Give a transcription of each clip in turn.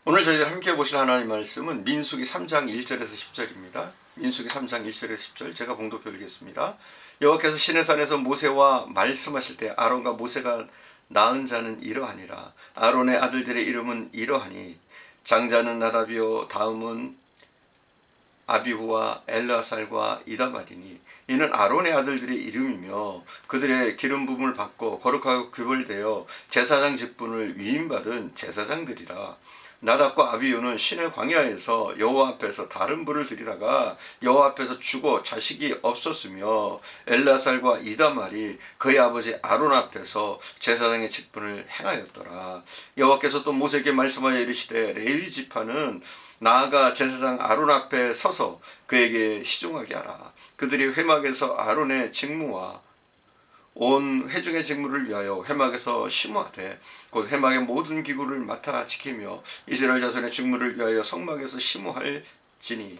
오늘 저희들 함께 보실 하나님 말씀은 민수기 3장 1절에서 10절입니다. 민수기 3장 1절에서 10절 제가 봉독해 드리겠습니다. 여호와께서 시내산에서 모세와 말씀하실 때 아론과 모세가 낳은 자는 이러하니라. 아론의 아들들의 이름은 이러하니 장자는 나답이요 다음은 아비후와 엘르아살과 이다말이니 이는 아론의 아들들의 이름이며 그들의 기름 부음을 받고 거룩하고 구별되어 제사장 직분을 위임받은 제사장들이라. 나답과 아비후는 시내 광야에서 여호와 앞에서 다른 불을 들이다가 여호와 앞에서 죽어 자식이 없었으며 엘르아살과 이다말이 그의 아버지 아론 앞에서 제사장의 직분을 행하였더라. 여호와께서 또 모세에게 말씀하여 이르시되 레위 지파는 나아가 제사장 아론 앞에 서서 그에게 시종하게 하라. 그들이 회막에서 아론의 직무와 온 회중의 직무를 위하여 회막에서 심호하되 곧 회막의 모든 기구를 맡아 지키며 이스라엘 자손의 직무를 위하여 성막에서 심호할지니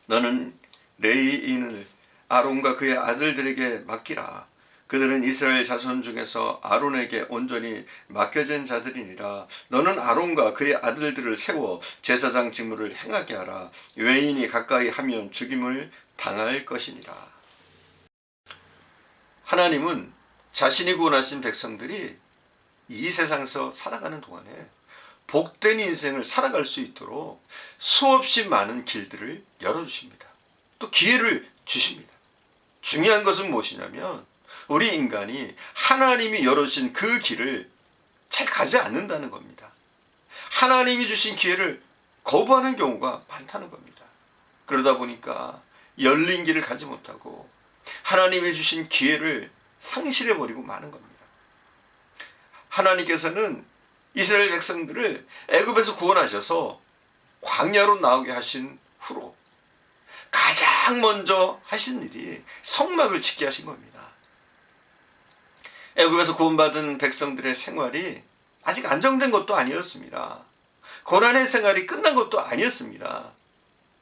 너는 레위인을 아론과 그의 아들들에게 맡기라. 그들은 이스라엘 자손 중에서 아론에게 온전히 맡겨진 자들이니라. 너는 아론과 그의 아들들을 세워 제사장 직무를 행하게 하라. 외인이 가까이 하면 죽임을 당할 것이니라. 하나님은 자신이 구원하신 백성들이 이 세상에서 살아가는 동안에 복된 인생을 살아갈 수 있도록 수없이 많은 길들을 열어주십니다. 또 기회를 주십니다. 중요한 것은 무엇이냐면 우리 인간이 하나님이 열어주신 그 길을 잘 가지 않는다는 겁니다. 하나님이 주신 기회를 거부하는 경우가 많다는 겁니다. 그러다 보니까 열린 길을 가지 못하고 하나님이 주신 기회를 상실해버리고 마는 겁니다. 하나님께서는 이스라엘 백성들을 애굽에서 구원하셔서 광야로 나오게 하신 후로 가장 먼저 하신 일이 성막을 짓게 하신 겁니다. 애굽에서 구원받은 백성들의 생활이 아직 안정된 것도 아니었습니다. 고난의 생활이 끝난 것도 아니었습니다.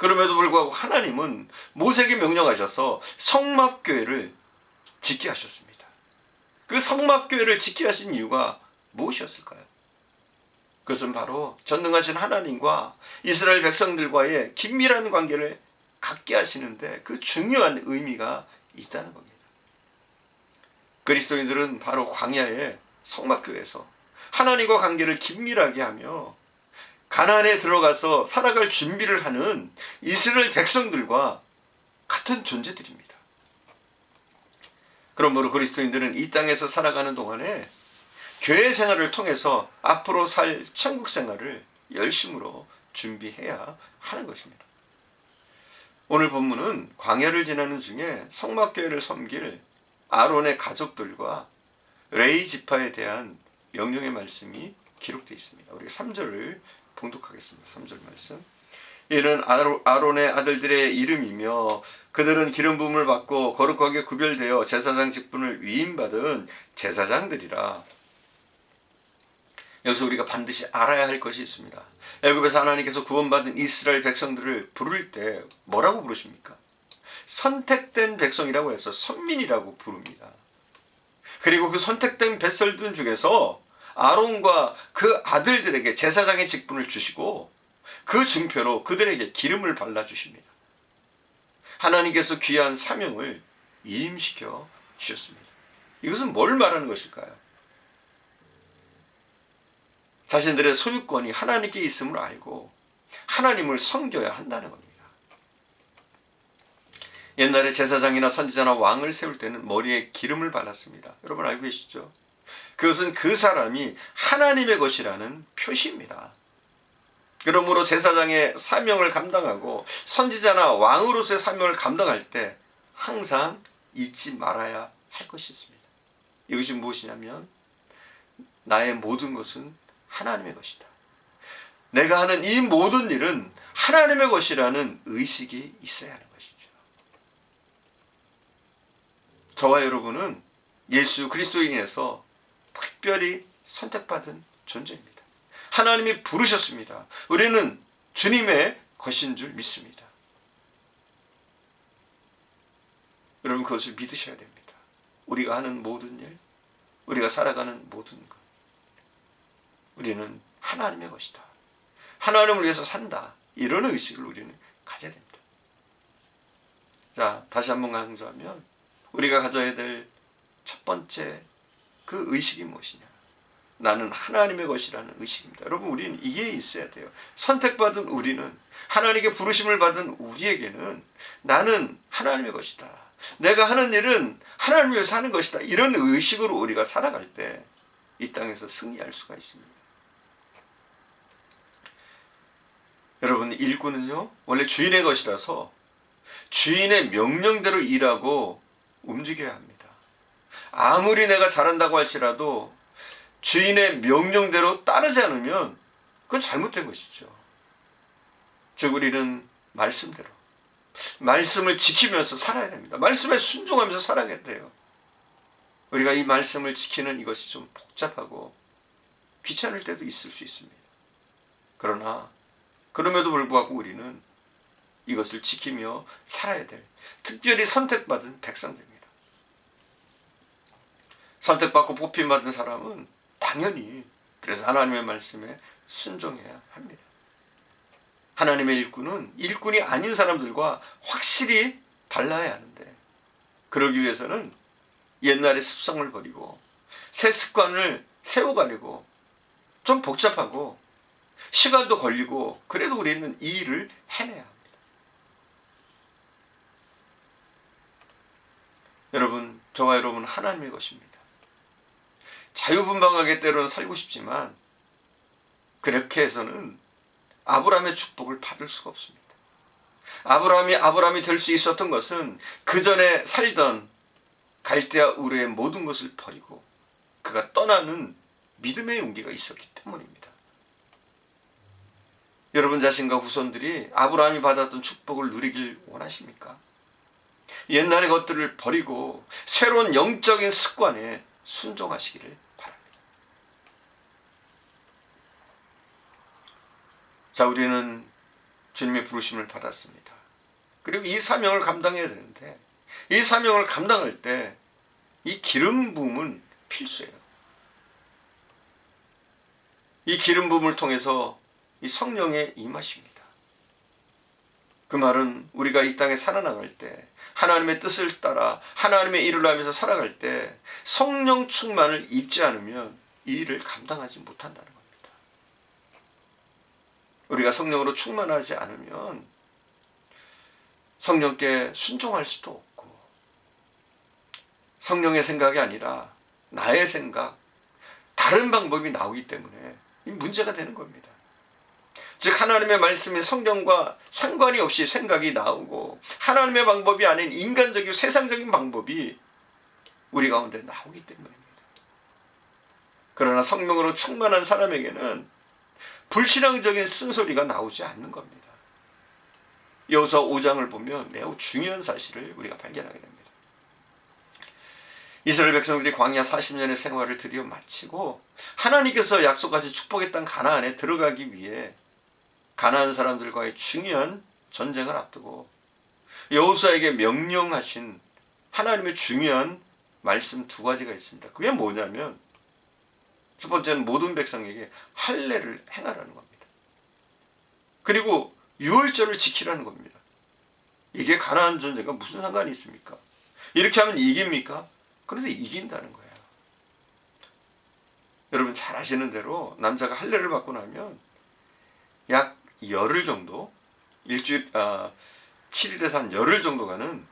그럼에도 불구하고 하나님은 모세에게 명령하셔서 성막교회를 짓게 하셨습니다. 그 성막교회를 짓게 하신 이유가 무엇이었을까요? 그것은 바로 전능하신 하나님과 이스라엘 백성들과의 긴밀한 관계를 갖게 하시는데 그 중요한 의미가 있다는 겁니다. 그리스도인들은 바로 광야의 성막교회에서 하나님과 관계를 긴밀하게 하며 가나안에 들어가서 살아갈 준비를 하는 이스라엘 백성들과 같은 존재들입니다. 그러므로 그리스도인들은 이 땅에서 살아가는 동안에 교회 생활을 통해서 앞으로 살 천국 생활을 열심으로 준비해야 하는 것입니다. 오늘 본문은 광야를 지나는 중에 성막교회를 섬길 아론의 가족들과 레위 지파에 대한 명령의 말씀이 기록되어 있습니다. 우리 3절을 봉독하겠습니다. 3절 말씀. 이는 아론의 아들들의 이름이며 그들은 기름 부음을 받고 거룩하게 구별되어 제사장 직분을 위임받은 제사장들이라. 여기서 우리가 반드시 알아야 할 것이 있습니다. 애굽에서 하나님께서 구원받은 이스라엘 백성들을 부를 때 뭐라고 부르십니까? 선택된 백성이라고 해서 선민이라고 부릅니다. 그리고 그 선택된 백성들 중에서 아론과 그 아들들에게 제사장의 직분을 주시고 그 증표로 그들에게 기름을 발라주십니다. 하나님께서 귀한 사명을 위임시켜 주셨습니다. 이것은 뭘 말하는 것일까요? 자신들의 소유권이 하나님께 있음을 알고 하나님을 섬겨야 한다는 겁니다. 옛날에 제사장이나 선지자나 왕을 세울 때는 머리에 기름을 발랐습니다. 여러분 알고 계시죠? 그것은 그 사람이 하나님의 것이라는 표시입니다. 그러므로 제사장의 사명을 감당하고 선지자나 왕으로서의 사명을 감당할 때 항상 잊지 말아야 할 것이 있습니다. 이것이 무엇이냐면 나의 모든 것은 하나님의 것이다. 내가 하는 이 모든 일은 하나님의 것이라는 의식이 있어야 하는 것이죠. 저와 여러분은 예수 그리스도인에서 특별히 선택받은 존재입니다. 하나님이 부르셨습니다. 우리는 주님의 것인 줄 믿습니다. 여러분 그것을 믿으셔야 됩니다. 우리가 하는 모든 일, 우리가 살아가는 모든 것, 우리는 하나님의 것이다. 하나님을 위해서 산다. 이런 의식을 우리는 가져야 됩니다. 자, 다시 한번 강조하면 우리가 가져야 될 첫 번째 그 의식이 무엇이냐? 나는 하나님의 것이라는 의식입니다. 여러분, 우리는 이게 있어야 돼요. 선택받은 우리는, 하나님께 부르심을 받은 우리에게는 나는 하나님의 것이다. 내가 하는 일은 하나님을 위해서 하는 것이다. 이런 의식으로 우리가 살아갈 때 이 땅에서 승리할 수가 있습니다. 여러분, 일꾼은요, 원래 주인의 것이라서 주인의 명령대로 일하고 움직여야 합니다. 아무리 내가 잘한다고 할지라도 주인의 명령대로 따르지 않으면 그건 잘못된 것이죠. 즉, 우리는 말씀대로, 말씀을 지키면서 살아야 됩니다. 말씀에 순종하면서 살아야 돼요. 우리가 이 말씀을 지키는 이것이 좀 복잡하고 귀찮을 때도 있을 수 있습니다. 그러나 그럼에도 불구하고 우리는 이것을 지키며 살아야 될, 특별히 선택받은 백성들입니다. 선택받고 뽑힘받은 사람은 당연히 그래서 하나님의 말씀에 순종해야 합니다. 하나님의 일꾼은 일꾼이 아닌 사람들과 확실히 달라야 하는데, 그러기 위해서는 옛날의 습성을 버리고 새 습관을 세워가려고 좀 복잡하고 시간도 걸리고, 그래도 우리는 이 일을 해내야 합니다. 여러분, 저와 여러분은 하나님의 것입니다. 자유분방하게 때로는 살고 싶지만 그렇게 해서는 아브라함의 축복을 받을 수가 없습니다. 아브라함이 될 수 있었던 것은 그 전에 살던 갈대아 우르의 모든 것을 버리고 그가 떠나는 믿음의 용기가 있었기 때문입니다. 여러분 자신과 후손들이 아브라함이 받았던 축복을 누리길 원하십니까? 옛날의 것들을 버리고 새로운 영적인 습관에 순종하시기를 바랍니다. 자, 우리는 주님의 부르심을 받았습니다. 그리고 이 사명을 감당해야 되는데, 이 사명을 감당할 때 이 기름 부음은 필수예요. 이 기름 부음을 통해서 이 성령의 임하십니다. 그 말은 우리가 이 땅에 살아나갈 때, 하나님의 뜻을 따라 하나님의 일을 하면서 살아갈 때 성령 충만을 입지 않으면 이 일을 감당하지 못한다는 겁니다. 우리가 성령으로 충만하지 않으면 성령께 순종할 수도 없고, 성령의 생각이 아니라 나의 생각, 다른 방법이 나오기 때문에 이 문제가 되는 겁니다. 즉, 하나님의 말씀이 성경과 상관이 없이 생각이 나오고 하나님의 방법이 아닌 인간적이고 세상적인 방법이 우리 가운데 나오기 때문입니다. 그러나 성령으로 충만한 사람에게는 불신앙적인 쓴소리가 나오지 않는 겁니다. 여호수아 5장을 보면 매우 중요한 사실을 우리가 발견하게 됩니다. 이스라엘 백성들이 광야 40년의 생활을 드디어 마치고 하나님께서 약속하신 축복의 땅 가나안에 들어가기 위해 가나안 사람들과의 중요한 전쟁을 앞두고 여호수아에게 명령하신 하나님의 중요한 말씀 두 가지가 있습니다. 그게 뭐냐면, 첫 번째는 모든 백성에게 할례를 행하라는 겁니다. 그리고 유월절을 지키라는 겁니다. 이게 가나안 전쟁과 무슨 상관이 있습니까? 이렇게 하면 이깁니까? 그런데 이긴다는 거예요. 여러분 잘 아시는 대로 남자가 할례를 받고 나면 약 열흘 정도, 7일에서 한 열흘 정도가는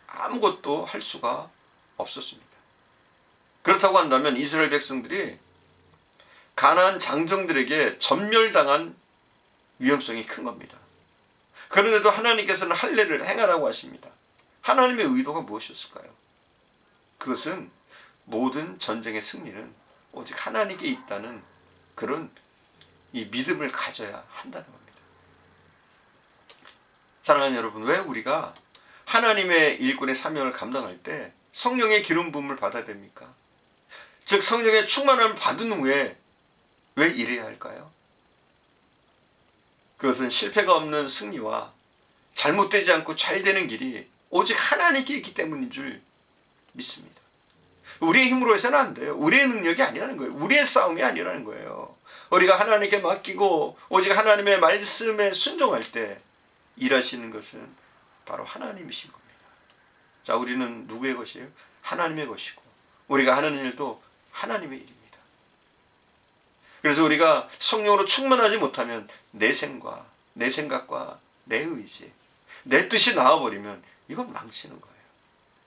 아무것도 할 수가 없었습니다. 그렇다고 한다면 이스라엘 백성들이 가나안 장정들에게 전멸당한 위험성이 큰 겁니다. 그런데도 하나님께서는 할례를 행하라고 하십니다. 하나님의 의도가 무엇이었을까요? 그것은 모든 전쟁의 승리는 오직 하나님께 있다는 그런 이 믿음을 가져야 한다는 겁니다. 사랑하는 여러분, 왜 우리가 하나님의 일꾼의 사명을 감당할 때 성령의 기름 부음을 받아야 됩니까? 즉 성령의 충만함을 받은 후에 왜 일해야 할까요? 그것은 실패가 없는 승리와 잘못되지 않고 잘 되는 길이 오직 하나님께 있기 때문인 줄 믿습니다. 우리의 힘으로 해서는 안 돼요. 우리의 능력이 아니라는 거예요. 우리의 싸움이 아니라는 거예요. 우리가 하나님께 맡기고 오직 하나님의 말씀에 순종할 때 일하시는 것은 바로 하나님이신 겁니다. 자, 우리는 누구의 것이에요? 하나님의 것이고 우리가 하는 일도 하나님의 일입니다. 그래서 우리가 성령으로 충만하지 못하면 내 생각과 내 의지, 내 뜻이 나와버리면 이건 망치는 거예요.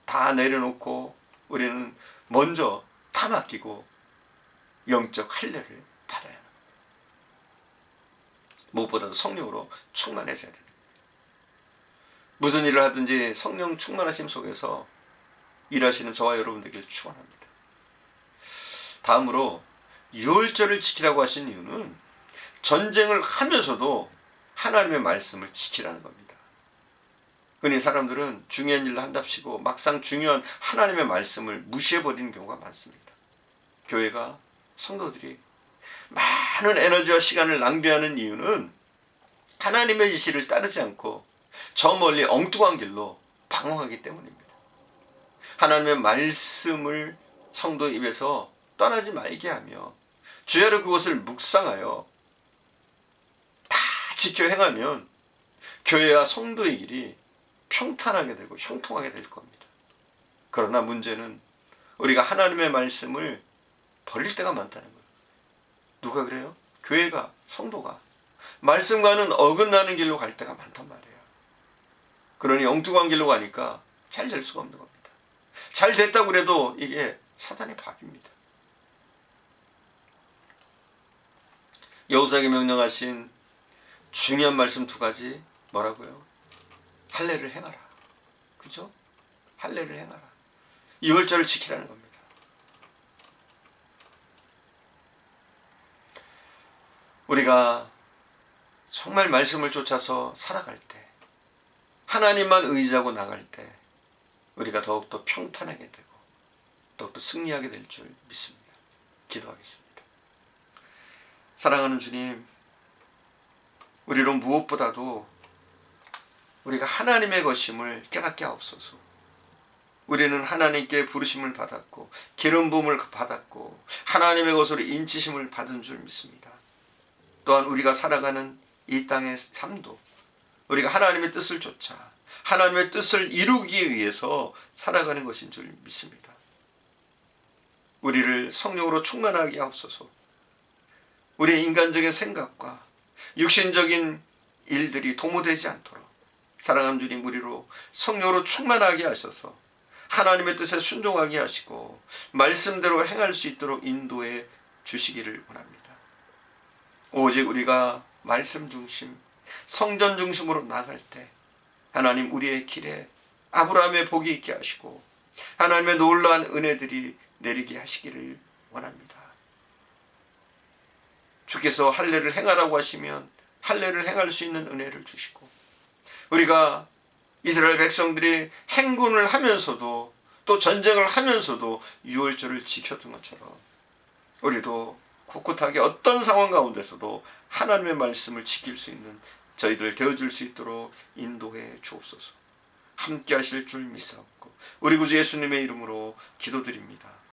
다 내려놓고 우리는 먼저 다 맡기고 영적 할례를 받아야 합니다. 무엇보다도 성령으로 충만해져야 됩니다. 무슨 일을 하든지 성령 충만하심 속에서 일하시는 저와 여러분 되길 축원합니다. 다음으로 유월절을 지키라고 하신 이유는 전쟁을 하면서도 하나님의 말씀을 지키라는 겁니다. 흔히 사람들은 중요한 일을 한답시고 막상 중요한 하나님의 말씀을 무시해버리는 경우가 많습니다. 교회가, 성도들이 많은 에너지와 시간을 낭비하는 이유는 하나님의 지시를 따르지 않고 저 멀리 엉뚱한 길로 방황하기 때문입니다. 하나님의 말씀을 성도 입에서 떠나지 말게 하며 주야로 그것을 묵상하여 다 지켜 행하면 교회와 성도의 길이 평탄하게 되고 형통하게 될 겁니다. 그러나 문제는 우리가 하나님의 말씀을 버릴 때가 많다는 거예요. 누가 그래요? 교회가, 성도가 말씀과는 어긋나는 길로 갈 때가 많단 말이에요. 그러니 엉뚱한 길로 가니까 잘 될 수가 없는 겁니다. 잘 됐다고 그래도 이게 사단의 밥입니다. 여호수아에게 명령하신 중요한 말씀 두 가지 뭐라고요? 할례를 행하라. 그죠? 할례를 행하라. 유월절을 지키라는 겁니다. 우리가 정말 말씀을 쫓아서 살아갈 때, 하나님만 의지하고 나갈 때 우리가 더욱더 평탄하게 되고 더욱더 승리하게 될 줄 믿습니다. 기도하겠습니다. 사랑하는 주님, 우리로 무엇보다도 우리가 하나님의 것임을 깨닫게 하옵소서. 우리는 하나님께 부르심을 받았고 기름 부음을 받았고 하나님의 것으로 인치심을 받은 줄 믿습니다. 또한 우리가 살아가는 이 땅의 삶도 우리가 하나님의 뜻을 쫓아 하나님의 뜻을 이루기 위해서 살아가는 것인 줄 믿습니다. 우리를 성령으로 충만하게 하옵소서. 우리의 인간적인 생각과 육신적인 일들이 도모되지 않도록 사랑하는 주님, 우리로 성령으로 충만하게 하셔서 하나님의 뜻에 순종하게 하시고 말씀대로 행할 수 있도록 인도해 주시기를 원합니다. 오직 우리가 말씀 중심, 성전 중심으로 나갈 때 하나님 우리의 길에 아브라함의 복이 있게 하시고 하나님의 놀라운 은혜들이 내리게 하시기를 원합니다. 주께서 할례를 행하라고 하시면 할례를 행할 수 있는 은혜를 주시고 우리가 이스라엘 백성들이 행군을 하면서도 또 전쟁을 하면서도 유월절을 지켰던 것처럼 우리도 꿋꿋하게 어떤 상황 가운데서도 하나님의 말씀을 지킬 수 있는 저희들 되어줄 수 있도록 인도해 주옵소서. 함께 하실 줄 믿사옵고 우리 구주 예수님의 이름으로 기도드립니다.